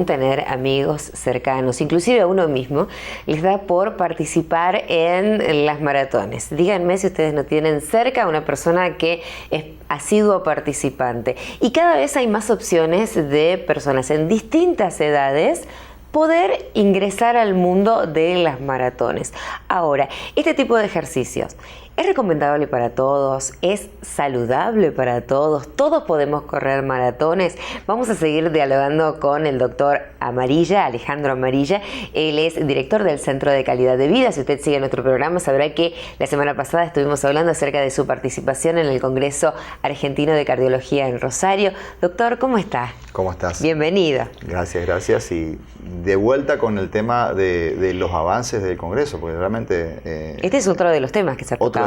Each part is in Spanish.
Tener amigos cercanos, inclusive a uno mismo, les da por participar en las maratones. Díganme si ustedes no tienen cerca a una persona que es asiduo participante. Y cada vez hay más opciones de personas en distintas edades poder ingresar al mundo de las maratones. Ahora, este tipo de ejercicios es recomendable para todos, es saludable para todos, todos podemos correr maratones. Vamos a seguir dialogando con el doctor Amarilla, Alejandro Amarilla. Él es director del Centro de Calidad de Vida. Si usted sigue nuestro programa sabrá que la semana pasada estuvimos hablando acerca de su participación en el Congreso Argentino de Cardiología en Rosario. Doctor, ¿cómo está? ¿Cómo estás? Bienvenido. Gracias, gracias. Y de vuelta con el tema de los avances del Congreso, porque realmente... este es otro de los temas que se ha tocado,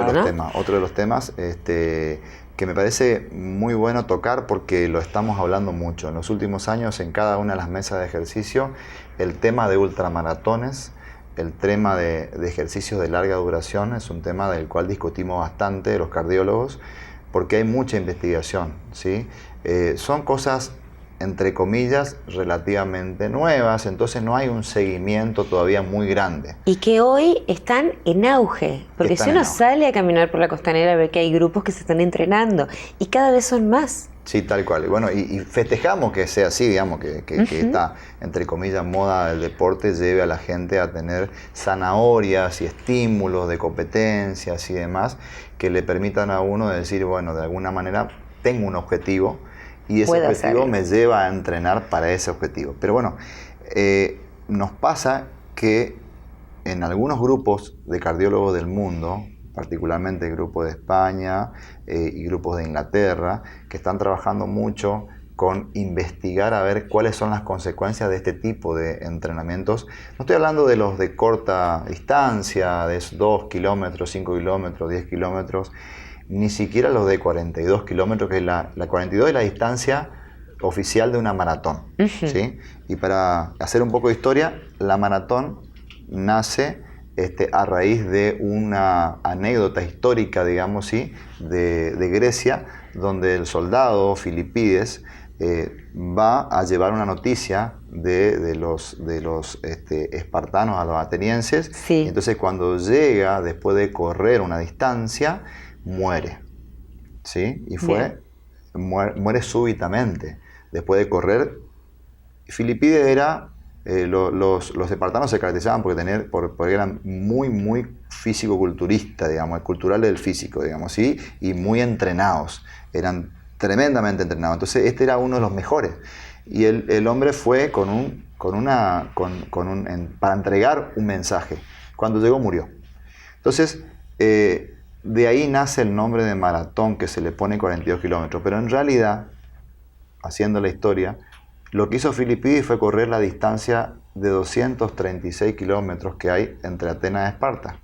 Otro de los temas que me parece muy bueno tocar porque lo estamos hablando mucho. En los últimos años, en cada una de las mesas de ejercicio, el tema de ultramaratones, el tema de ejercicios de larga duración es un tema del cual discutimos bastante los cardiólogos porque hay mucha investigación, ¿sí? Son cosas, entre comillas, relativamente nuevas, entonces no hay un seguimiento todavía muy grande. Y que hoy están en auge, porque si uno sale a caminar por la costanera ve que hay grupos que se están entrenando y cada vez son más. Sí, tal cual. Y bueno, y festejamos que sea así, digamos, que esta, entre comillas, moda del deporte lleve a la gente a tener zanahorias y estímulos de competencias y demás que le permitan a uno decir, bueno, de alguna manera tengo un objetivo, y ese objetivo me lleva a entrenar para ese objetivo. Pero bueno, nos pasa que en algunos grupos de cardiólogos del mundo, particularmente el grupo de España y grupos de Inglaterra, que están trabajando mucho con investigar a ver cuáles son las consecuencias de este tipo de entrenamientos. No estoy hablando de los de corta distancia, de 2 kilómetros, 5 kilómetros, 10 kilómetros, ni siquiera los de 42 kilómetros, que es la 42 es la distancia oficial de una maratón. ¿Sí? Y para hacer un poco de historia, la maratón nace a raíz de una anécdota histórica, digamos, ¿sí? de Grecia, donde el soldado Filipides va a llevar una noticia de los espartanos a los atenienses. Sí. Y entonces cuando llega, después de correr una distancia, muere, ¿sí? Y muere súbitamente. Después de correr, Filipides era, los espartanos se caracterizaban porque eran muy físico-culturistas, digamos, culturales del físico, digamos, ¿sí? Y muy entrenados, eran tremendamente entrenados. Entonces este era uno de los mejores. Y el hombre fue para entregar un mensaje. Cuando llegó murió. Entonces, de ahí nace el nombre de maratón que se le pone 42 kilómetros. Pero en realidad, haciendo la historia, lo que hizo Filipides fue correr la distancia de 236 kilómetros que hay entre Atenas y Esparta.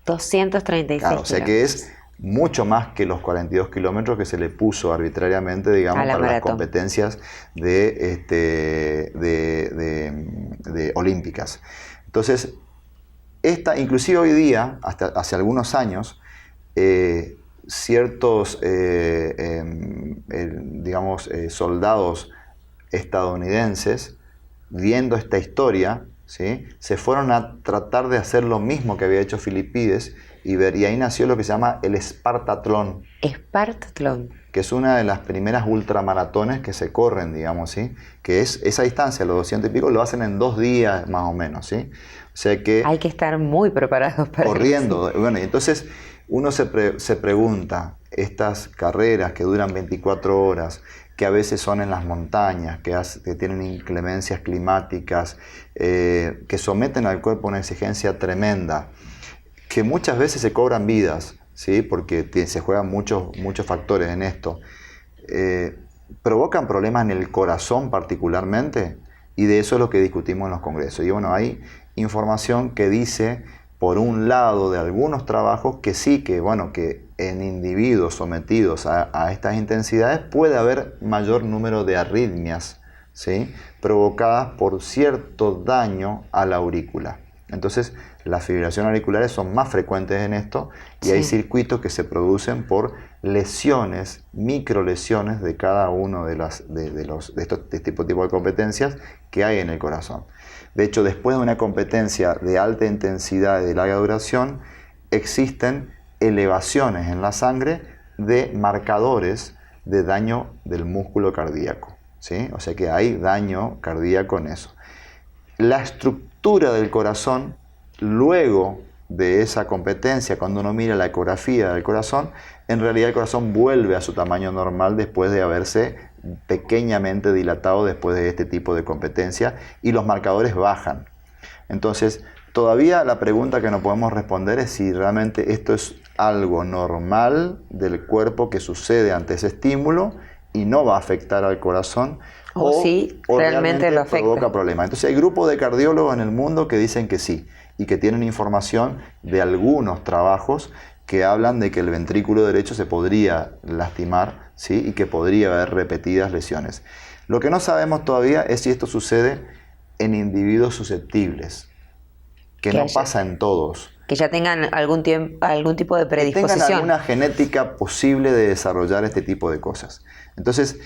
236 claro, o sea que es mucho más que los 42 kilómetros que se le puso arbitrariamente, digamos, para las competencias de olímpicas. Entonces, inclusive hoy día, hasta hace algunos años, ciertos soldados estadounidenses, viendo esta historia, ¿sí? Se fueron a tratar de hacer lo mismo que había hecho Filipides y ahí nació lo que se llama el Espartatlón. Espartatlón. Que es una de las primeras ultramaratones que se corren, digamos, ¿sí? Que es esa distancia, los 200 y pico, lo hacen en 2 días más o menos, ¿sí? O sea que... hay que estar muy preparados para corriendo. eso. Bueno, y entonces uno se pregunta, estas carreras que duran 24 horas, que a veces son en las montañas, que tienen inclemencias climáticas, que someten al cuerpo a una exigencia tremenda, que muchas veces se cobran vidas, ¿sí? Porque se juegan muchos factores en esto. Provocan problemas en el corazón particularmente, y de eso es lo que discutimos en los congresos. Y bueno, hay información que dice, por un lado, de algunos trabajos que sí, que en individuos sometidos a estas intensidades puede haber mayor número de arritmias, ¿sí? Provocadas por cierto daño a la aurícula. Entonces, las fibrilaciones auriculares son más frecuentes en esto y hay circuitos que se producen por lesiones, microlesiones de cada uno de este tipo de competencias que hay en el corazón. De hecho, después de una competencia de alta intensidad y de larga duración, existen elevaciones en la sangre de marcadores de daño del músculo cardíaco, ¿sí? O sea que hay daño cardíaco en eso. La estructura del corazón, luego de esa competencia, cuando uno mira la ecografía del corazón, en realidad el corazón vuelve a su tamaño normal después de haberse pequeñamente dilatado después de este tipo de competencia y los marcadores bajan. Entonces, todavía la pregunta que no podemos responder es si realmente esto es algo normal del cuerpo que sucede ante ese estímulo y no va a afectar al corazón o si realmente lo afecta. Provoca problemas. Entonces hay grupos de cardiólogos en el mundo que dicen que sí y que tienen información de algunos trabajos que hablan de que el ventrículo derecho se podría lastimar, ¿sí? Y que podría haber repetidas lesiones. Lo que no sabemos todavía es si esto sucede en individuos susceptibles, que no pasa en todos. Que ya tengan algún tipo de predisposición. Que tengan alguna genética posible de desarrollar este tipo de cosas. Entonces,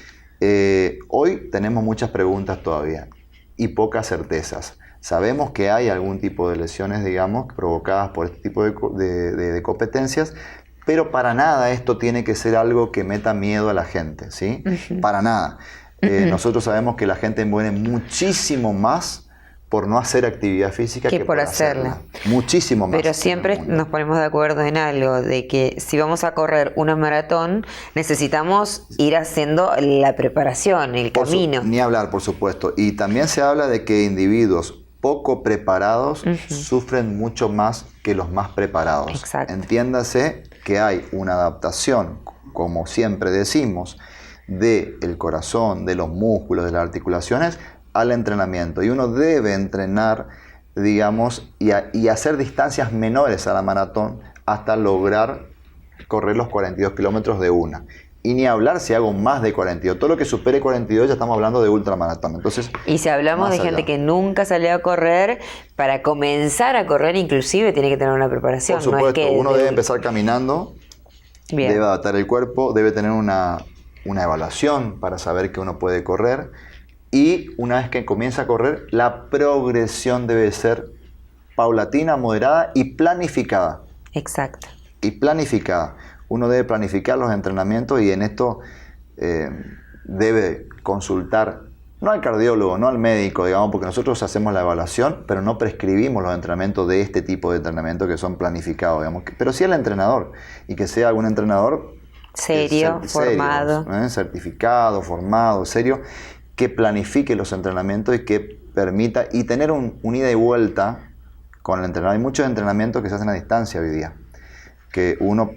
hoy tenemos muchas preguntas todavía y pocas certezas. Sabemos que hay algún tipo de lesiones, digamos, provocadas por este tipo de competencias, pero para nada esto tiene que ser algo que meta miedo a la gente, ¿sí? Para nada. Nosotros sabemos que la gente muere muchísimo más por no hacer actividad física que por hacerla. Muchísimo más. Pero siempre nos ponemos de acuerdo en algo, de que si vamos a correr una maratón, necesitamos ir haciendo la preparación, el camino. Ni hablar, por supuesto. Y también se habla de que individuos poco preparados sufren mucho más que los más preparados. Exacto. Entiéndase que hay una adaptación, como siempre decimos, del corazón, de los músculos, de las articulaciones, al entrenamiento. Y uno debe entrenar, digamos, y hacer distancias menores a la maratón hasta lograr correr los 42 kilómetros de una. Y ni hablar si hago más de 42. Todo lo que supere 42 ya estamos hablando de ultramaratón. Entonces, y si hablamos de gente que nunca salió a correr, para comenzar a correr inclusive tiene que tener una preparación. Por supuesto, no es que uno debe empezar caminando, Bien. Debe adaptar el cuerpo, debe tener una evaluación para saber que uno puede correr. Y una vez que comienza a correr, la progresión debe ser paulatina, moderada y planificada. Exacto. Y planificada. Uno debe planificar los entrenamientos y en esto debe consultar, no al cardiólogo, no al médico, digamos, porque nosotros hacemos la evaluación, pero no prescribimos los entrenamientos de este tipo de entrenamiento que son planificados, digamos, pero sí al entrenador, y que sea algún entrenador serio, formado. Certificado, formado, serio, que planifique los entrenamientos y que permita, y tener un ida y vuelta con el entrenador. Hay muchos entrenamientos que se hacen a distancia hoy día, que uno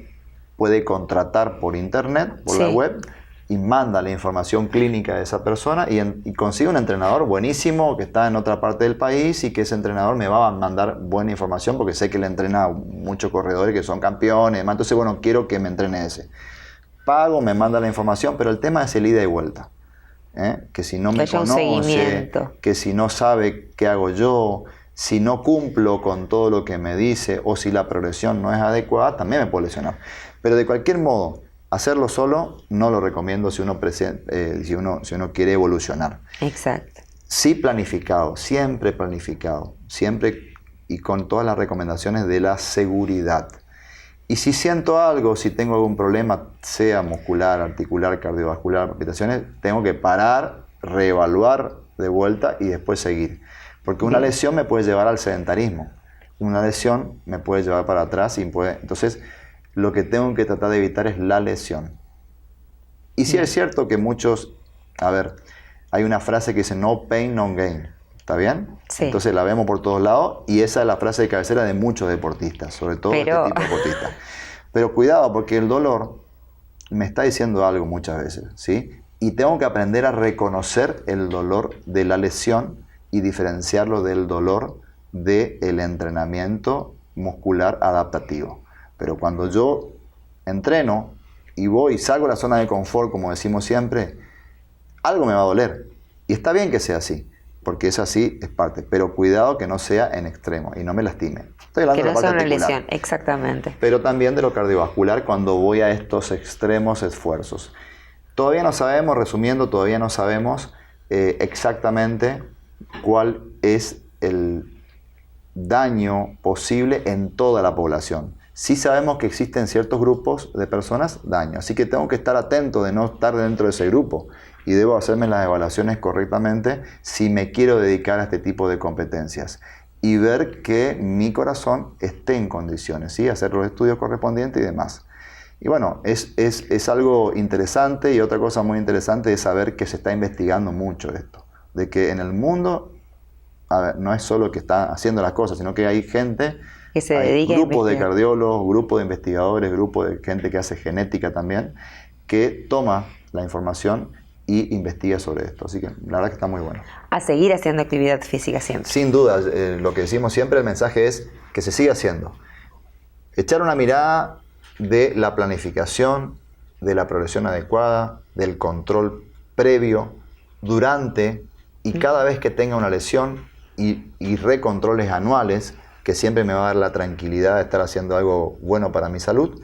puede contratar por internet, por la web, y manda la información clínica de esa persona y consigue un entrenador buenísimo que está en otra parte del país y que ese entrenador me va a mandar buena información porque sé que le entrena a muchos corredores que son campeones, entonces bueno, quiero que me entrene ese. Pago, me manda la información, pero el tema es el ida y vuelta. Que si no me conoce, que si no sabe qué hago yo, si no cumplo con todo lo que me dice o si la progresión no es adecuada, también me puedo lesionar. Pero de cualquier modo, hacerlo solo no lo recomiendo si uno quiere evolucionar. Exacto. Sí planificado, siempre y con todas las recomendaciones de la seguridad. Y si siento algo, si tengo algún problema, sea muscular, articular, cardiovascular, palpitaciones, tengo que parar, reevaluar de vuelta y después seguir. Porque una lesión me puede llevar al sedentarismo. Una lesión me puede llevar para atrás y entonces lo que tengo que tratar de evitar es la lesión. Y sí es cierto que muchos, hay una frase que dice no pain, no gain. ¿Está bien? Sí. Entonces la vemos por todos lados y esa es la frase de cabecera de muchos deportistas, sobre todo este tipo de deportistas. Pero cuidado, porque el dolor me está diciendo algo muchas veces, ¿sí? Y tengo que aprender a reconocer el dolor de la lesión y diferenciarlo del dolor del entrenamiento muscular adaptativo. Pero cuando yo entreno y voy y salgo de la zona de confort, como decimos siempre, algo me va a doler. Y está bien que sea así. porque es así, es parte. Pero cuidado que no sea en extremo y no me lastime. Estoy hablando que de no la sea parte una articular. lesión, exactamente. Pero también de lo cardiovascular cuando voy a estos extremos esfuerzos. Todavía no sabemos, resumiendo, todavía no sabemos exactamente cuál es el daño posible en toda la población. Sí sabemos que existen ciertos grupos de personas daño, así que tengo que estar atento de no estar dentro de ese grupo y debo hacerme las evaluaciones correctamente si me quiero dedicar a este tipo de competencias y ver que mi corazón esté en condiciones, ¿sí? Hacer los estudios correspondientes y demás. Y bueno, es algo interesante, y otra cosa muy interesante es saber que se está investigando mucho esto, de que en el mundo, a ver, no es solo que está haciendo las cosas, sino que hay gente, Que se hay dedique a grupos de investigar. cardiólogos, grupos de investigadores, grupos de gente que hace genética también, que toma la información y investiga sobre esto. Así que la verdad que está muy bueno. A seguir haciendo actividad física siempre. Sin duda, lo que decimos siempre, el mensaje es que se siga haciendo. Echar una mirada de la planificación, de la progresión adecuada, del control previo, durante y cada vez que tenga una lesión y recontroles anuales, que siempre me va a dar la tranquilidad de estar haciendo algo bueno para mi salud.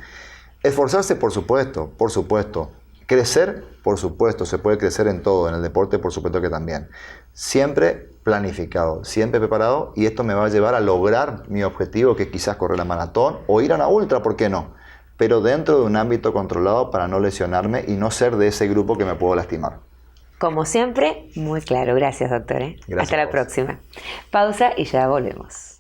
Esforzarse, por supuesto, por supuesto. Crecer, por supuesto, se puede crecer en todo, en el deporte por supuesto que también. Siempre planificado, siempre preparado, y esto me va a llevar a lograr mi objetivo, que es quizás correr la maratón o ir a una ultra, ¿por qué no? Pero dentro de un ámbito controlado para no lesionarme y no ser de ese grupo que me puedo lastimar. Como siempre, muy claro. Gracias, doctor. Gracias Hasta a la vos. próxima. Pausa y ya volvemos.